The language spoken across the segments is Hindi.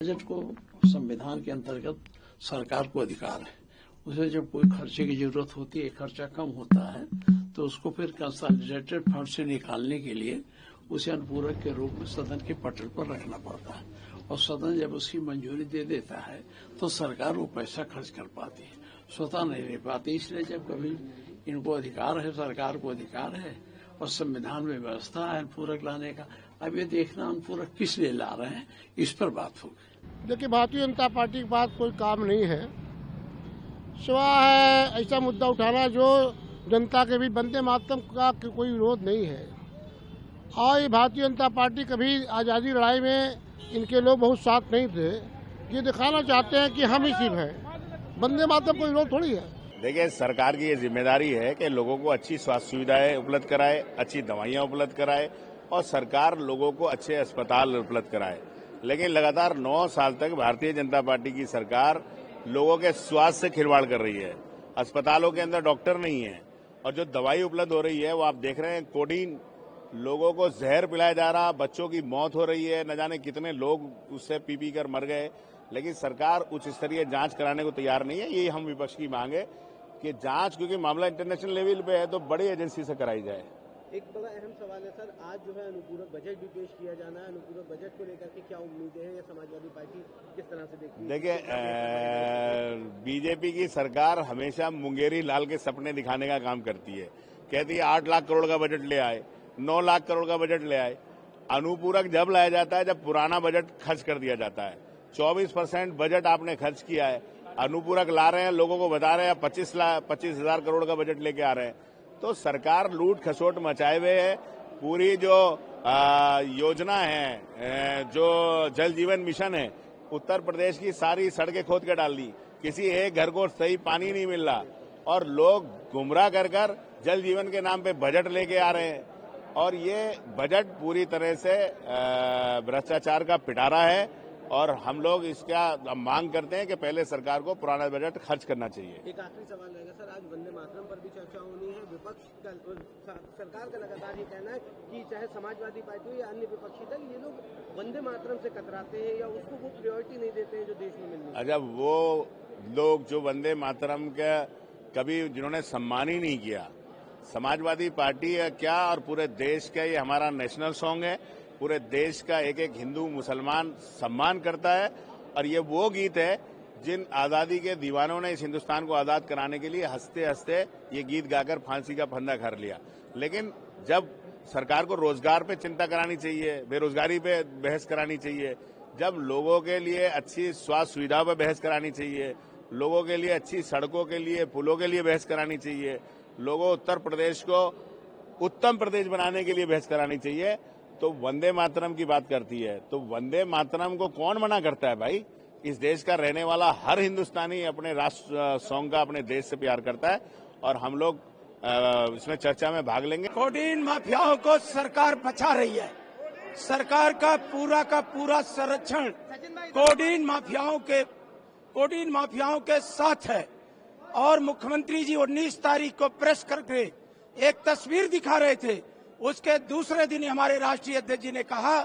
बजट को संविधान के अंतर्गत सरकार को अधिकार है। उसे जब कोई खर्चे की जरूरत होती है, खर्चा कम होता है, तो उसको फिर कंसोलिडेटेड फंड से निकालने के लिए उसे अनुपूरक के रूप में सदन के पटल पर रखना पड़ता है। और सदन जब उसकी मंजूरी दे देता है तो सरकार वो पैसा खर्च कर पाती है, स्वतः नहीं ले पाती। इसलिए जब कभी इनको अधिकार है, सरकार को अधिकार है और संविधान में व्यवस्था है अनुपूरक लाने का, अब ये देखना अनुपूरक किस लिए ला रहे हैं, इस पर बात होगी। देखिए, भारतीय जनता पार्टी के पास कोई काम नहीं है, सिवाय ऐसा मुद्दा उठाना जो जनता के भी वंदे मातरम का कोई विरोध नहीं है। और ये भारतीय जनता पार्टी कभी आज़ादी लड़ाई में इनके लोग बहुत साथ नहीं थे। ये दिखाना चाहते हैं कि हम ही सिर्फ हैं, वंदे मातरम कोई विरोध थोड़ी है। देखिए, सरकार की ये जिम्मेदारी है कि लोगों को अच्छी स्वास्थ्य सुविधाएं उपलब्ध कराए, अच्छी दवाइयां उपलब्ध कराए और सरकार लोगों को अच्छे अस्पताल उपलब्ध कराए। लेकिन लगातार 9 साल तक भारतीय जनता पार्टी की सरकार लोगों के स्वास्थ्य से खिलवाड़ कर रही है। अस्पतालों के अंदर डॉक्टर नहीं है और जो दवाई उपलब्ध हो रही है वो आप देख रहे हैं, कोडीन, लोगों को जहर पिलाया जा रहा, बच्चों की मौत हो रही है, न जाने कितने लोग उससे पी कर मर गए। लेकिन सरकार उच्च स्तरीय जांच कराने को तैयार नहीं है। यही हम विपक्ष की मांग है कि जांच, क्योंकि मामला इंटरनेशनल लेवल पे है, तो बड़ी एजेंसी से कराई जाए। एक बड़ा अहम सवाल है सर, आज जो है अनुपूरक बजट भी पेश किया जाना है। अनुपूरक बजट को लेकर के क्या उम्मीदें हैं या समाजवादी पार्टी किस तरह से देखती है? देखिए, बीजेपी की सरकार हमेशा मुंगेरी लाल के सपने दिखाने का काम करती है। कहती है 8 लाख करोड़ का बजट ले आए, 9 लाख करोड़ का बजट ले आए। अनुपूरक जब लाया जाता है जब पुराना बजट खर्च कर दिया जाता है। 24% बजट आपने खर्च किया है, अनुपूरक ला रहे हैं, लोगों को बता रहे हैं 25,000 करोड़ का बजट लेके आ रहे हैं। तो सरकार लूट खसोट मचाए हुए है। पूरी जो योजना है, जो जल जीवन मिशन है, उत्तर प्रदेश की सारी सड़कें खोद के डाल दी, किसी एक घर को सही पानी नहीं मिल रहा और लोग गुमराह कर जल जीवन के नाम पे बजट लेके आ रहे हैं। और ये बजट पूरी तरह से भ्रष्टाचार का पिटारा है और हम लोग इसका मांग करते हैं कि पहले सरकार को पुराना बजट खर्च करना चाहिए। एक आखिरी सवाल रहेगा सर, आज वंदे मातरम पर भी चर्चा होनी है। विपक्ष का, सरकार का लगातार ये कहना है कि चाहे समाजवादी पार्टी हो या अन्य विपक्षी दल, ये लोग वंदे मातरम से कतराते हैं या उसको वो प्रायोरिटी नहीं देते हैं जो देश में मिलनी। अच्छा, वो लोग जो वंदे मातरम का कभी जिन्होंने सम्मान ही नहीं किया, समाजवादी पार्टी है क्या और पूरे देश का ये हमारा नेशनल सॉन्ग है, पूरे देश का एक एक हिंदू मुसलमान सम्मान करता है। और ये वो गीत है जिन आजादी के दीवानों ने इस हिंदुस्तान को आजाद कराने के लिए हंसते हंसते ये गीत गाकर फांसी का फंदा कर लिया। लेकिन जब सरकार को रोजगार पे चिंता करानी चाहिए, बेरोजगारी पे बहस करानी चाहिए, जब लोगों के लिए अच्छी स्वास्थ्य सुविधाओं पर बहस करानी चाहिए, लोगों के लिए अच्छी सड़कों के लिए, पुलों के लिए बहस करानी चाहिए, लोगों उत्तर प्रदेश को उत्तम प्रदेश बनाने के लिए बहस करानी चाहिए, तो वंदे मातरम की बात करती है। तो वंदे मातरम को कौन मना करता है भाई? इस देश का रहने वाला हर हिंदुस्तानी अपने राष्ट्र सॉन्ग का, अपने देश से प्यार करता है और हम लोग इसमें चर्चा में भाग लेंगे। कोडीन माफियाओं को सरकार बचा रही है। सरकार का पूरा संरक्षण कोडीन माफियाओं के साथ है। और मुख्यमंत्री जी 19 तारीख को प्रेस करके एक तस्वीर दिखा रहे थे, उसके दूसरे दिन हमारे राष्ट्रीय अध्यक्ष जी ने कहा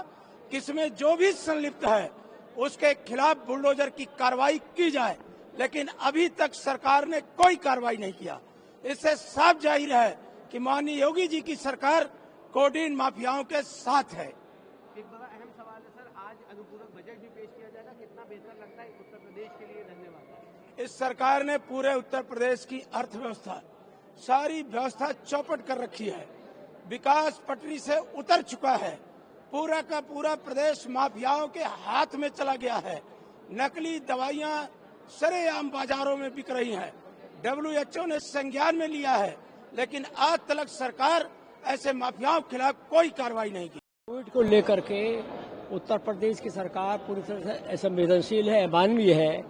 कि इसमें जो भी संलिप्त है उसके खिलाफ बुलडोजर की कार्रवाई की जाए। लेकिन अभी तक सरकार ने कोई कार्रवाई नहीं किया। इससे साफ जाहिर है कि माननीय योगी जी की सरकार कोडीन माफियाओं के साथ है। एक बड़ा अहम सवाल है सर, आज अनुपूरक बजट भी पेश किया जाएगा, कितना बेहतर लगता है उत्तर प्रदेश के लिए? धन्यवाद। इस सरकार ने पूरे उत्तर प्रदेश की अर्थव्यवस्था, सारी व्यवस्था चौपट कर रखी है। विकास पटरी से उतर चुका है। पूरा का पूरा प्रदेश माफियाओं के हाथ में चला गया है। नकली दवाइयां सरेआम बाजारों में बिक रही हैं। WHO ने संज्ञान में लिया है, लेकिन आज तक सरकार ऐसे माफियाओं के खिलाफ कोई कार्रवाई नहीं की। कोविड को लेकर के उत्तर प्रदेश की सरकार पूरी तरह से असंवेदनशील है, अमानवीय है।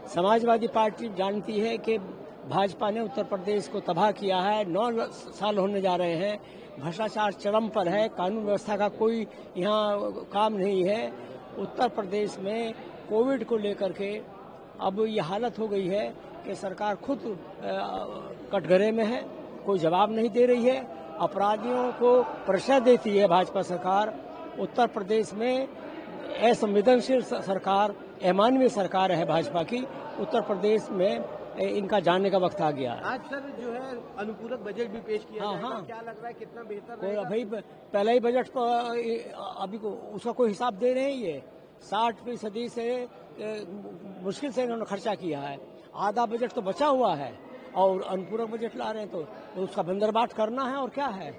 समाजवादी पार्टी जानती है कि भाजपा ने उत्तर प्रदेश को तबाह किया है। 9 साल होने जा रहे हैं, भ्रष्टाचार चरम पर है, कानून व्यवस्था का कोई यहाँ काम नहीं है। उत्तर प्रदेश में कोविड को लेकर के अब ये हालत हो गई है कि सरकार खुद कटघरे में है, कोई जवाब नहीं दे रही है। अपराधियों को परिचय देती है भाजपा सरकार। उत्तर प्रदेश में असंवेदनशील सरकार अमानवीय सरकार है भाजपा की। उत्तर प्रदेश में इनका जानने का वक्त आ गया। आज सर जो है अनुपूरक बजट भी पेश किया हाँ, जाएगा। हाँ। क्या लग रहा है कितना बेहतर कोई रहेगा? भाई पहला ही बजट अभी उसका कोई हिसाब दे रहे हैं। ये 60% से मुश्किल से इन्होंने खर्चा किया है। आधा बजट तो बचा हुआ है और अनुपूरक बजट ला रहे हैं, तो उसका बंदरबाट करना है। और क्या है,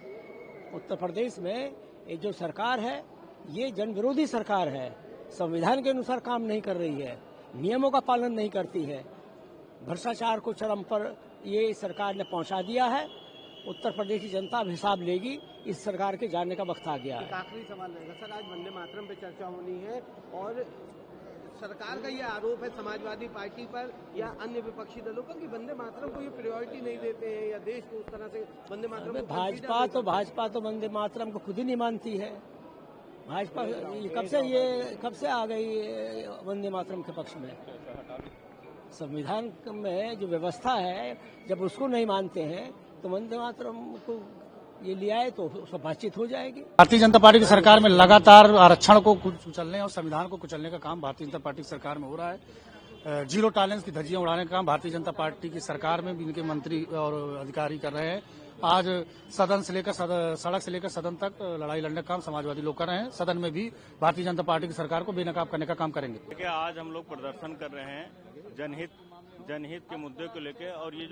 उत्तर प्रदेश में ये जो सरकार है ये जन विरोधी सरकार है। संविधान के अनुसार काम नहीं कर रही है, नियमों का पालन नहीं करती है। भ्रष्टाचार को चरम पर ये सरकार ने पहुंचा दिया है। उत्तर प्रदेश की जनता अब हिसाब लेगी। इस सरकार के जानने का वक्त आ गया एक है। आखिरी सवाल रहेगा सर, आज वंदे मातरम पे चर्चा होनी है और सरकार का ये आरोप है समाजवादी पार्टी पर या अन्य विपक्षी दलों पर कि वंदे मातरम को ये प्रायोरिटी नहीं देते हैं या देश को उस तरह से वंदे मातरम को भाजपा तो वंदे मातरम को खुद ही नहीं मानती है। भाजपा कब से आ गई वंदे मातरम के पक्ष में? संविधान में जो व्यवस्था है, जब उसको नहीं मानते हैं तो वंदे मातरम को ये लिया है तो उसका बातचीत हो जाएगी। भारतीय जनता पार्टी की सरकार में लगातार आरक्षण को कुचलने और संविधान को कुचलने का काम भारतीय जनता पार्टी की सरकार में हो रहा है। जीरो टॉलरेंस की धज्जियां उड़ाने का काम भारतीय जनता पार्टी की सरकार में भी इनके मंत्री और अधिकारी कर रहे हैं। आज सदन से लेकर सड़क से लेकर सदन तक लड़ाई लड़ने का काम समाजवादी लोग कर रहे हैं। सदन में भी भारतीय जनता पार्टी की सरकार को बेनकाब करने का काम करेंगे। देखिए, आज हम लोग प्रदर्शन कर रहे हैं जनहित के मुद्दे को लेकर, और ये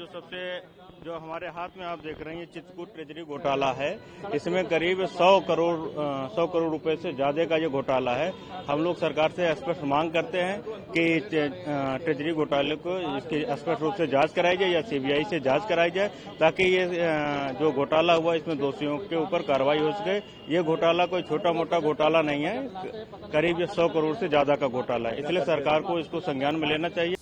जो हमारे हाथ में आप देख रहे हैं ये चित्रकूट ट्रेजरी घोटाला है। इसमें करीब 100 करोड़ रुपए से ज्यादा का ये घोटाला है। हम लोग सरकार से स्पष्ट मांग करते हैं कि ट्रेजरी घोटाले को इसकी स्पष्ट रूप से जांच कराई जाए या सीबीआई से जांच कराई जाए, ताकि ये जो घोटाला हुआ इसमें दोषियों के ऊपर कार्रवाई हो सके। ये घोटाला कोई छोटा मोटा घोटाला नहीं है, करीब 100 करोड़ से ज्यादा का घोटाला है। इसलिए सरकार को इसको संज्ञान में लेना चाहिए।